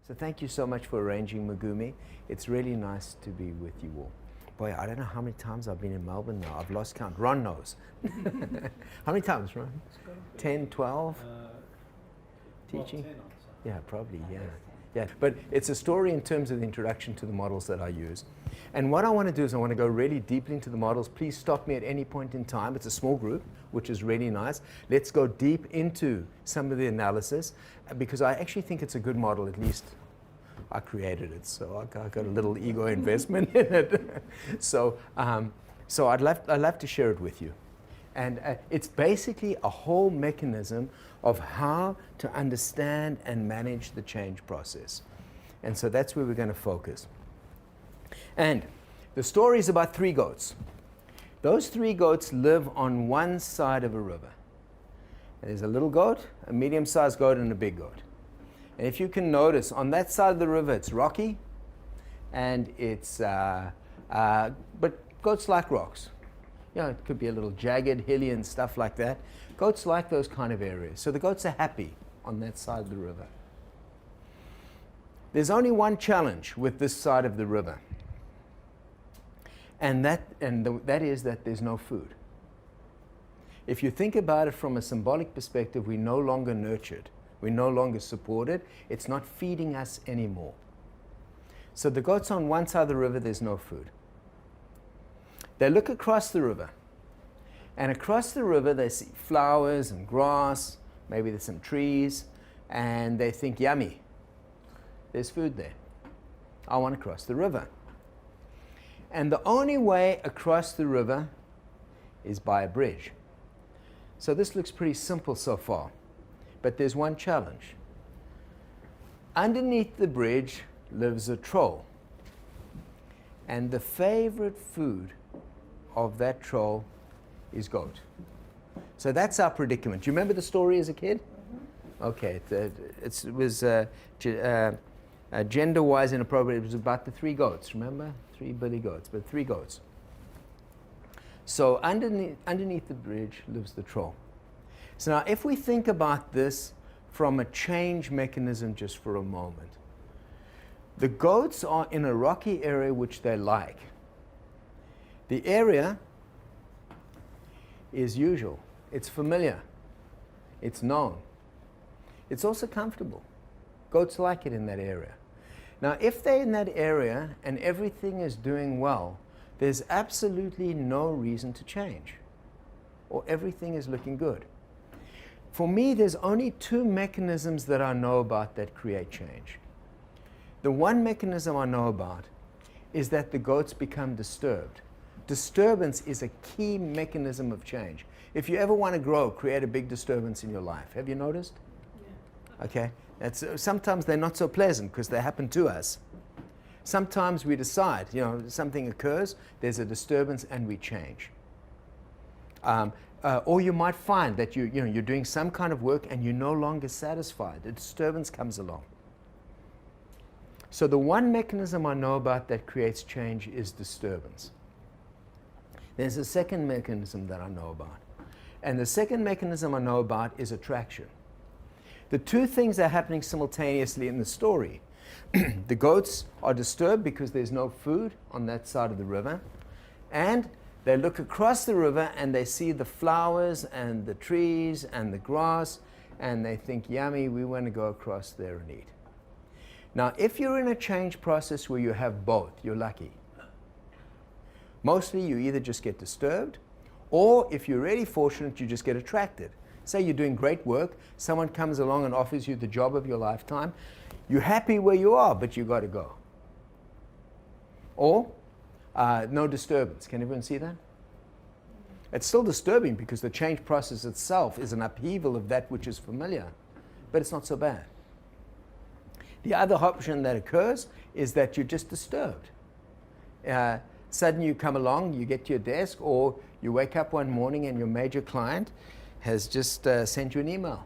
So thank you so much for arranging Megumi. It's really nice to be with you all. Boy, I don't know how many times I've been in Melbourne now. I've lost count. Ron knows. How many times, Ron? 10, 12? Teaching? 10, yeah, probably, yeah. Yeah, but it's a story in terms of the introduction to the models that I use. And what I want to do is I want to go really deeply into the models. Please stop me at any point in time. It's a small group, which is really nice. Let's go deep into some of the analysis because I actually think it's a good model. At least I created it, so I got a little ego investment in it. So I'd love to share it with you. And it's basically a whole mechanism of how to understand and manage the change process. And so that's where we're going to focus. And the story is about 3 goats. Those 3 goats live on one side of a river. And there's a little goat, a medium-sized goat, and a big goat. And if you can notice, on that side of the river, it's rocky, and it's, but goats like rocks. You know, it could be a little jagged, hilly, and stuff like that. Goats like those kind of areas. So the goats are happy on that side of the river. There's only one challenge with this side of the river. And that is that there's no food. If you think about it from a symbolic perspective, we're no longer nurtured. We're no longer supported. It's not feeding us anymore. So the goats on one side of the river, there's no food. They look across the river. And across the river, they see flowers and grass. Maybe there's some trees. And they think, yummy. There's food there. I want to cross the river. And the only way across the river is by a bridge. So this looks pretty simple so far. But there's one challenge. Underneath the bridge lives a troll. And the favorite food of that troll is goat. So that's our predicament. Do you remember the story as a kid? Mm-hmm. Okay, it was gender-wise inappropriate. It was about the 3 goats, remember? 3 billy goats, but 3 goats. So underneath the bridge lives the troll. So now if we think about this from a change mechanism just for a moment, the goats are in a rocky area which they like. The area is usual. It's familiar. It's known. It's also comfortable. Goats like it in that area. Now, if they're in that area and everything is doing well, there's absolutely no reason to change, or everything is looking good. For me, there's only 2 mechanisms that I know about that create change. The one mechanism I know about is that the goats become disturbed. Disturbance is a key mechanism of change. If you ever want to grow, create a big disturbance in your life. Have you noticed? Yeah. Okay. Sometimes they're not so pleasant because they happen to us. Sometimes we decide, something occurs, there's a disturbance, and we change. Or you might find that you're doing some kind of work and you're no longer satisfied. A disturbance comes along. So the one mechanism I know about that creates change is disturbance. There's a second mechanism that I know about. And the second mechanism I know about is attraction. The 2 things are happening simultaneously in the story. The goats are disturbed because there's no food on that side of the river. And they look across the river and they see the flowers and the trees and the grass. And they think, yummy, we want to go across there and eat. Now, if you're in a change process where you have both, you're lucky. Mostly you either just get disturbed, or if you're really fortunate, you just get attracted. Say you're doing great work, someone comes along and offers you the job of your lifetime. You're happy where you are, but you got to go. Or no disturbance. Can everyone see that? It's still disturbing because the change process itself is an upheaval of that which is familiar, but it's not so bad. The other option that occurs is that you're just disturbed. Suddenly you come along, you get to your desk, or you wake up one morning and your major client has just sent you an email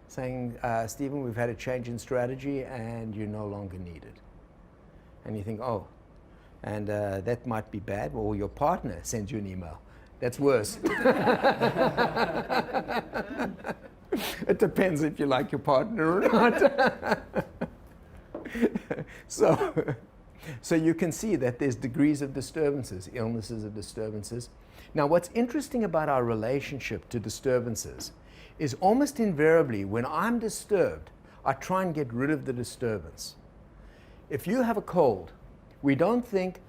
saying, Stephen, we've had a change in strategy and you're no longer needed. And you think, oh, and that might be bad. Or your partner sends you an email. That's worse. It depends if you like your partner or not. So you can see that there's degrees of disturbances, illnesses of disturbances. Now, what's interesting about our relationship to disturbances is almost invariably when I'm disturbed, I try and get rid of the disturbance. If you have a cold, we don't think,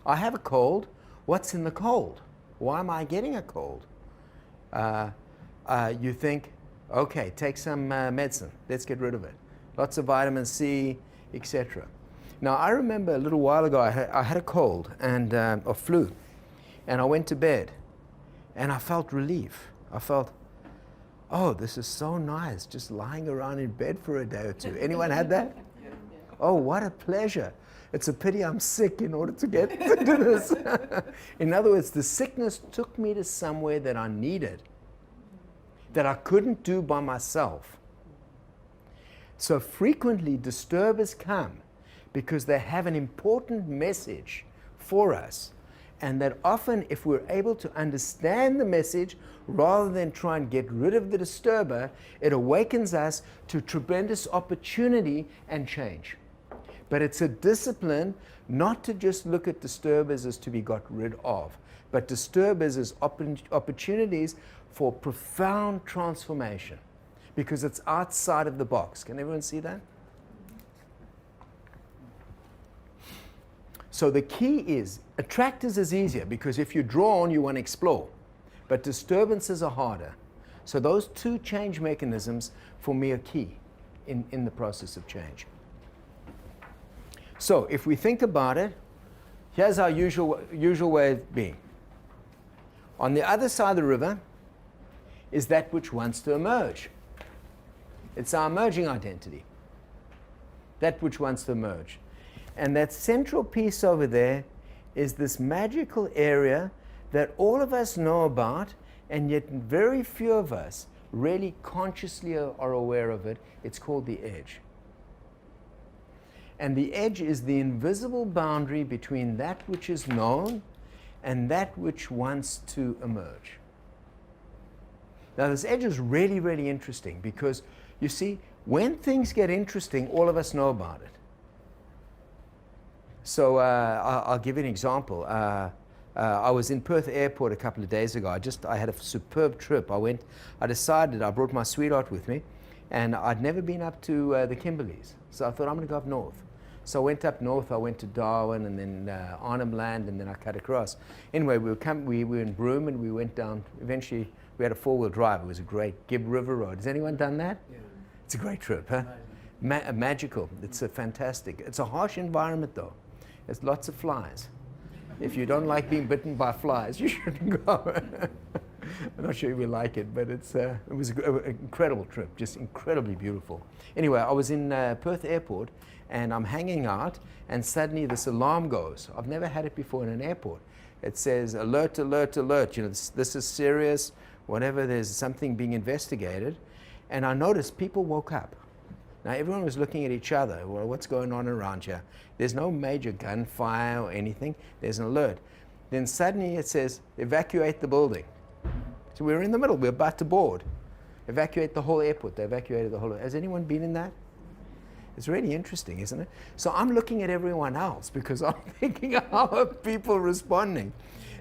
I have a cold, what's in the cold? Why am I getting a cold? You think, okay, take some medicine, let's get rid of it. Lots of vitamin C, etc. Now, I remember a little while ago, I had a cold and or flu, and I went to bed, and I felt relief. I felt, oh, this is so nice, just lying around in bed for a day or two. Anyone had that? Oh, what a pleasure. It's a pity I'm sick in order to get to this. In other words, the sickness took me to somewhere that I needed, that I couldn't do by myself. So frequently, disturbers come because they have an important message for us. And that often, if we're able to understand the message, rather than try and get rid of the disturber, it awakens us to tremendous opportunity and change. But it's a discipline not to just look at disturbers as to be got rid of, but disturbers as opportunities for profound transformation, because it's outside of the box. Can everyone see that? So the key is, attractors is easier because if you're drawn, you want to explore. But disturbances are harder. So those two change mechanisms for me are key in the process of change. So if we think about it, here's our usual way of being. On the other side of the river is that which wants to emerge. It's our emerging identity. That which wants to emerge. And that central piece over there is this magical area that all of us know about, and yet very few of us really consciously are aware of it. It's called the edge. And the edge is the invisible boundary between that which is known and that which wants to emerge. Now, this edge is really, really interesting because, you see, when things get interesting, all of us know about it. So I'll give you an example. I was in Perth Airport a couple of days ago. I had a superb trip. I decided, I brought my sweetheart with me, and I'd never been up to the Kimberleys. So I thought, I'm going to go up north. So I went up north. I went to Darwin and then Arnhem Land, and then I cut across. Anyway, we were in Broome, and we went down. Eventually, we had a four-wheel drive. It was a great Gibb River Road. Has anyone done that? Yeah. It's a great trip, huh? Magical. It's fantastic. It's a harsh environment, though. There's lots of flies. If you don't like being bitten by flies, you shouldn't go. I'm not sure you will like it, but it was an incredible trip, just incredibly beautiful. Anyway, I was in Perth Airport, and I'm hanging out, and suddenly this alarm goes. I've never had it before in an airport. It says, alert, alert, alert. You know, this is serious, whatever, there's something being investigated. And I noticed people woke up. Now, everyone was looking at each other. Well, what's going on around here? There's no major gunfire or anything. There's an alert. Then suddenly it says, evacuate the building. So we were in the middle. We were about to board. Evacuate the whole airport. They evacuated the whole. Has anyone been in that? It's really interesting, isn't it? So I'm looking at everyone else because I'm thinking, how are people responding?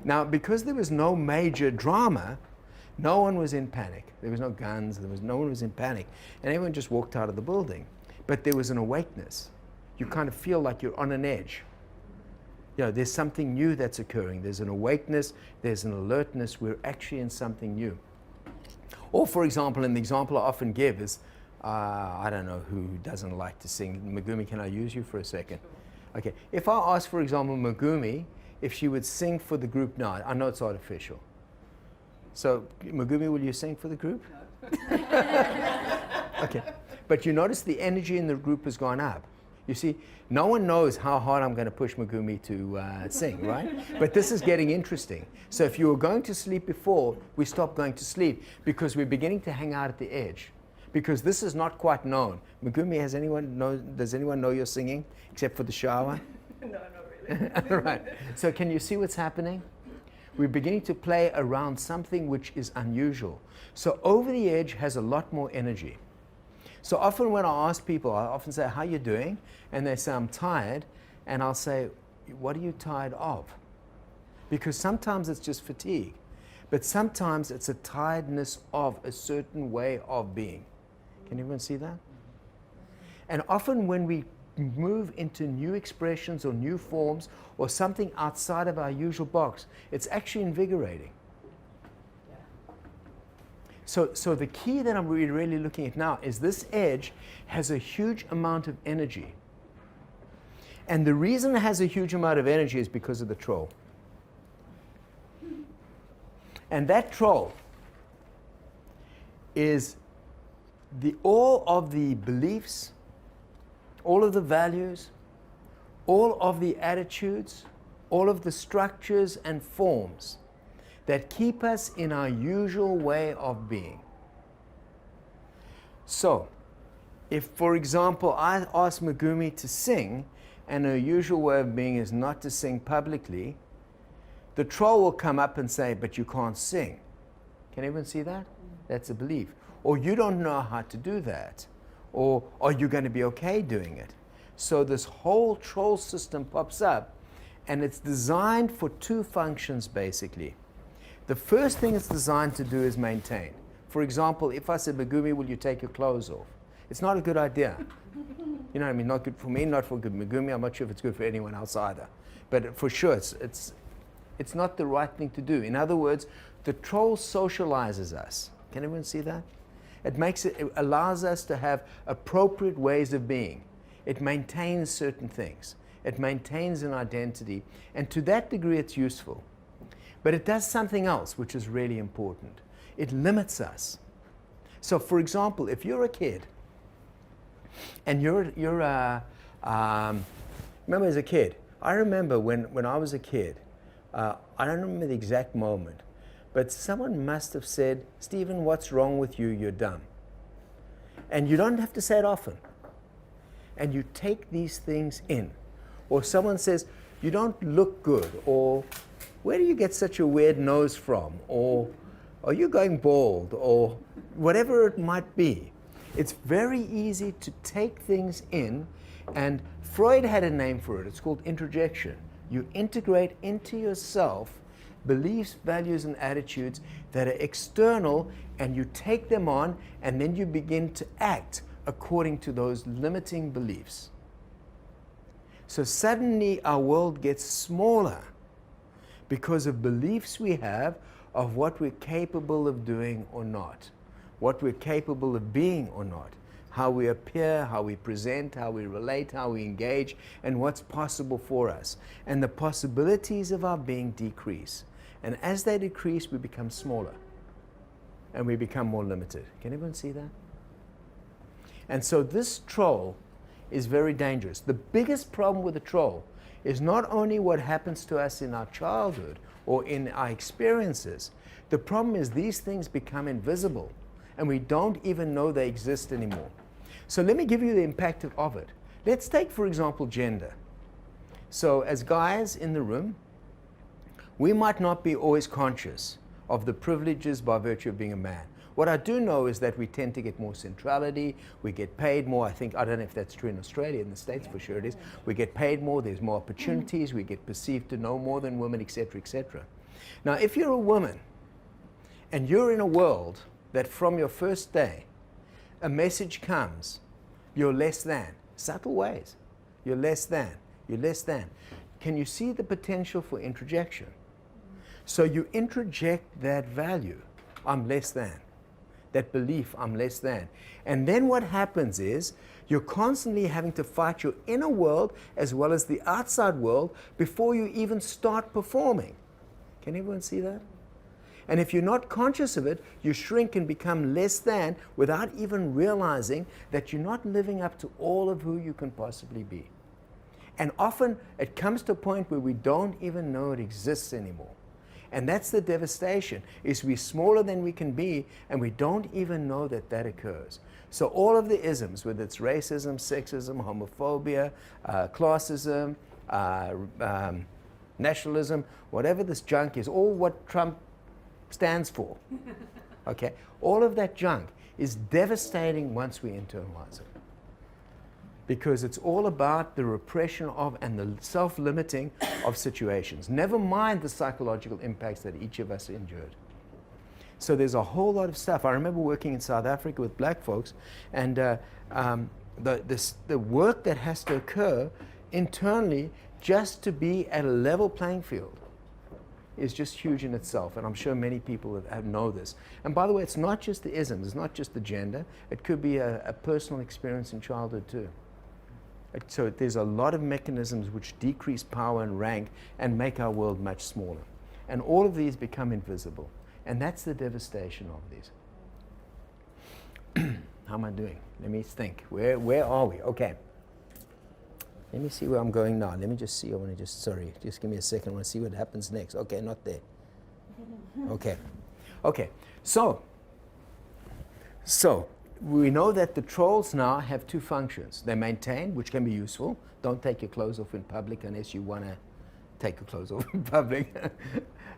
Now, because there was no major drama, no one was in panic. There was no guns. No one was in panic. And everyone just walked out of the building. But there was an awakeness. You kind of feel like you're on an edge. You know, there's something new that's occurring. There's an awakeness. There's an alertness. We're actually in something new. Or, for example, and the example I often give is, I don't know who doesn't like to sing. Megumi, can I use you for a second? Okay. If I ask, for example, Megumi, if she would sing for the group now, I know it's artificial. So, Megumi, will you sing for the group? No. Okay. But you notice the energy in the group has gone up. You see, no one knows how hard I'm going to push Megumi to sing, right? But this is getting interesting. So if you were going to sleep before, we stopped going to sleep because we're beginning to hang out at the edge. Because this is not quite known. Megumi, does anyone know you're singing except for the shower? No, not really. Right. So can you see what's happening? We're beginning to play around something which is unusual. So over the edge has a lot more energy. So often when I ask people, I often say, how are you doing? And they say, I'm tired. And I'll say, what are you tired of? Because sometimes it's just fatigue. But sometimes it's a tiredness of a certain way of being. Can everyone see that? And often when we move into new expressions or new forms or something outside of our usual box, it's actually invigorating. So the key that I'm really looking at now is this edge has a huge amount of energy. And the reason it has a huge amount of energy is because of the troll. And that troll is all of the beliefs, all of the values, all of the attitudes, all of the structures and forms that keep us in our usual way of being. So, if, for example, I ask Megumi to sing, and her usual way of being is not to sing publicly, the troll will come up and say, but you can't sing. Can anyone see that? That's a belief. Or you don't know how to do that. Or are you going to be okay doing it? So this whole troll system pops up, and it's designed for two functions, basically. The first thing it's designed to do is maintain. For example, if I said, Megumi, will you take your clothes off? It's not a good idea. You know what I mean? Not good for me, not for good Megumi. I'm not sure if it's good for anyone else either. But for sure, it's not the right thing to do. In other words, the troll socializes us. Can everyone see that? It allows us to have appropriate ways of being. It maintains certain things. It maintains an identity. And to that degree, it's useful. But it does something else, which is really important. It limits us. So, for example, if you're a kid, and remember as a kid, I remember when I was a kid, I don't remember the exact moment, but someone must have said, Stephen, what's wrong with you? You're dumb. And you don't have to say it often. And you take these things in. Or someone says, you don't look good, or where do you get such a weird nose from? Or are you going bald? Or whatever it might be. It's very easy to take things in, and Freud had a name for it. It's called introjection. You integrate into yourself beliefs, values, and attitudes that are external, and you take them on, and then you begin to act according to those limiting beliefs. So suddenly our world gets smaller because of beliefs we have of what we're capable of doing or not, what we're capable of being or not, how we appear, how we present, how we relate, how we engage, and what's possible for us. And the possibilities of our being decrease. And as they decrease, we become smaller and we become more limited. Can everyone see that? And so this troll is very dangerous. The biggest problem with the troll is not only what happens to us in our childhood or in our experiences. The problem is these things become invisible and we don't even know they exist anymore. So let me give you the impact of it. Let's take, for example, gender. So as guys in the room, we might not be always conscious of the privileges by virtue of being a man. What I do know is that we tend to get more centrality, we get paid more. I don't know if that's true in Australia, in the States for sure it is. We get paid more, there's more opportunities, we get perceived to know more than women, etc., etc. Now, if you're a woman and you're in a world that from your first day, a message comes, you're less than, subtle ways, you're less than, you're less than. Can you see the potential for introjection? So you introject that value, I'm less than. That belief, I'm less than. And then what happens is you're constantly having to fight your inner world as well as the outside world before you even start performing. Can everyone see that? And if you're not conscious of it, you shrink and become less than without even realizing that you're not living up to all of who you can possibly be. And often it comes to a point where we don't even know it exists anymore. And that's the devastation, is we're smaller than we can be, and we don't even know that that occurs. So all of the isms, whether it's racism, sexism, homophobia, classism, nationalism, whatever this junk is, all what Trump stands for, okay, all of that junk is devastating once we internalize it. Because it's all about the repression of and the self-limiting of situations. Never mind the psychological impacts that each of us endured. So there's a whole lot of stuff. I remember working in South Africa with black folks, and the work that has to occur internally just to be at a level playing field is just huge in itself, and I'm sure many people know this. And by the way, it's not just the isms, it's not just the gender, it could be a personal experience in childhood too. So there's a lot of mechanisms which decrease power and rank and make our world much smaller. And all of these become invisible. And that's the devastation of these. How am I doing? Let me think. Where are we? Okay. Let me see where I'm going now. Let me just see. I want to just give me a second. I want to see what happens next. Okay, not there. Okay. Okay. So we know that the trolls now have two functions. They maintain, which can be useful. Don't take your clothes off in public unless you want to take your clothes off in public.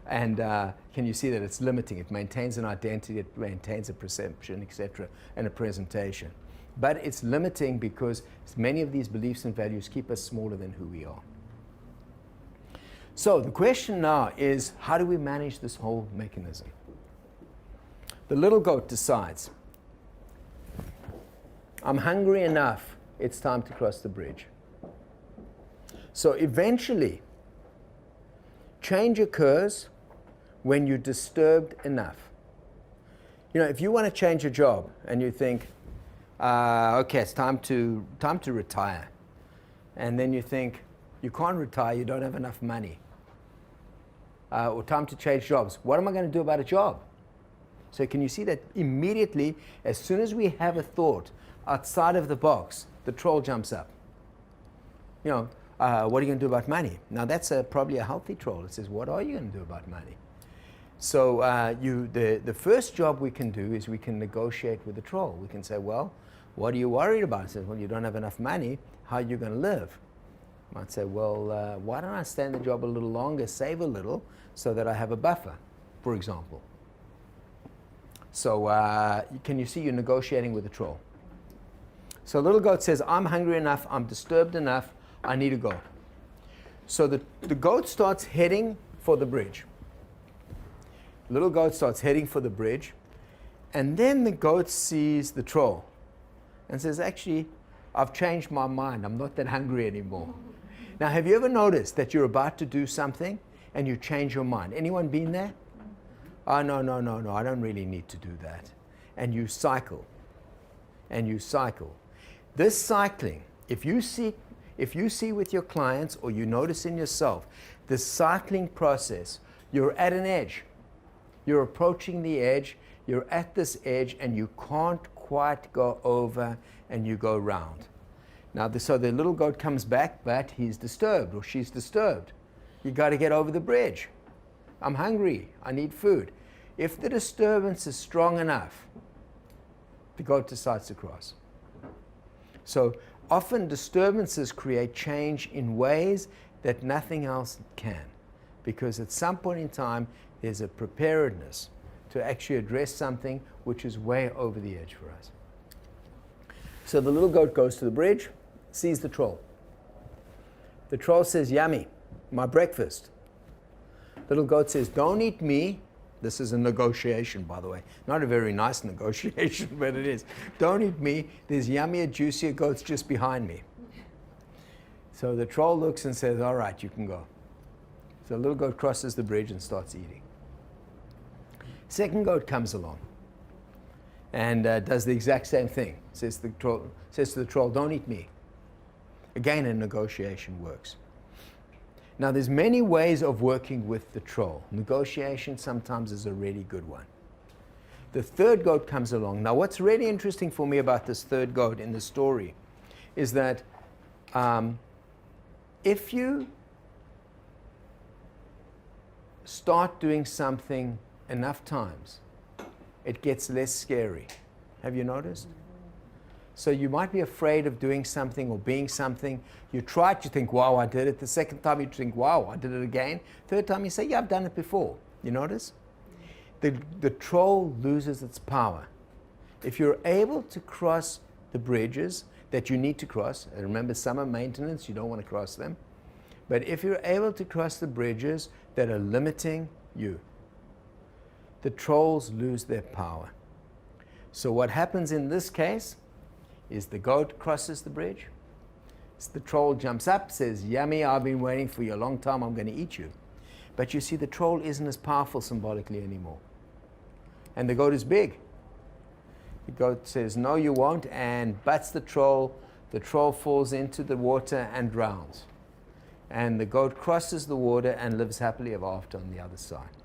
And can you see that it's limiting? It maintains an identity, it maintains a perception, etc., and a presentation. But it's limiting because many of these beliefs and values keep us smaller than who we are. So the question now is, how do we manage this whole mechanism? The little goat decides, I'm hungry enough, it's time to cross the bridge. So eventually, change occurs when you're disturbed enough. You know, if you want to change a job and you think, okay, it's time to retire, and then you think, you can't retire, you don't have enough money, or time to change jobs. What am I going to do about a job? So can you see that immediately, as soon as we have a thought outside of the box, the troll jumps up. You know, what are you going to do about money? Now that's probably a healthy troll. It says, what are you going to do about money? So the first job we can do is we can negotiate with the troll. We can say, well, what are you worried about? It says, well, you don't have enough money. How are you going to live? I might say, well, why don't I stay in the job a little longer, save a little, so that I have a buffer, for example. So can you see you're negotiating with the troll? So little goat says, I'm hungry enough, I'm disturbed enough, I need to go. So the goat starts heading for the bridge. Little goat starts heading for the bridge, and then the goat sees the troll and says, actually, I've changed my mind, I'm not that hungry anymore. Now, have you ever noticed that you're about to do something and you change your mind? Anyone been there? Oh, no, I don't really need to do that. And you cycle, and you cycle. This cycling, if you see with your clients or you notice in yourself, the cycling process, you're at an edge. You're approaching the edge, you're at this edge, and you can't quite go over, and you go round. Now, so the little goat comes back, but he's disturbed, or she's disturbed. You got to get over the bridge. I'm hungry, I need food. If the disturbance is strong enough, the goat decides to cross. So often disturbances create change in ways that nothing else can, because at some point in time, there's a preparedness to actually address something which is way over the edge for us. So the little goat goes to the bridge, sees the troll. The troll says, yummy, my breakfast. Little goat says, don't eat me. This is a negotiation, by the way. Not a very nice negotiation, but it is. Don't eat me. There's yummier, juicier goats just behind me. So the troll looks and says, all right, you can go. So the little goat crosses the bridge and starts eating. Second goat comes along and does the exact same thing. Says to the troll, don't eat me. Again, a negotiation works. Now, there's many ways of working with the troll. Negotiation sometimes is a really good one. The third goat comes along. Now, what's really interesting for me about this third goat in the story is that if you start doing something enough times, it gets less scary. Have you noticed? So you might be afraid of doing something or being something. You try it, you think, wow, I did it. The second time you think, wow, I did it again. Third time you say, yeah, I've done it before. You notice? The troll loses its power If you're able to cross the bridges that you need to cross, and remember summer maintenance, you don't want to cross them, but if you're able to cross the bridges that are limiting you, the trolls lose their power. So what happens in this case is the goat crosses the bridge, the troll jumps up, says, yummy, I've been waiting for you a long time, I'm going to eat you. But you see, the troll isn't as powerful symbolically anymore. And the goat is big. The goat says, no, you won't, and butts the troll. The troll falls into the water and drowns. And the goat crosses the water and lives happily ever after on the other side.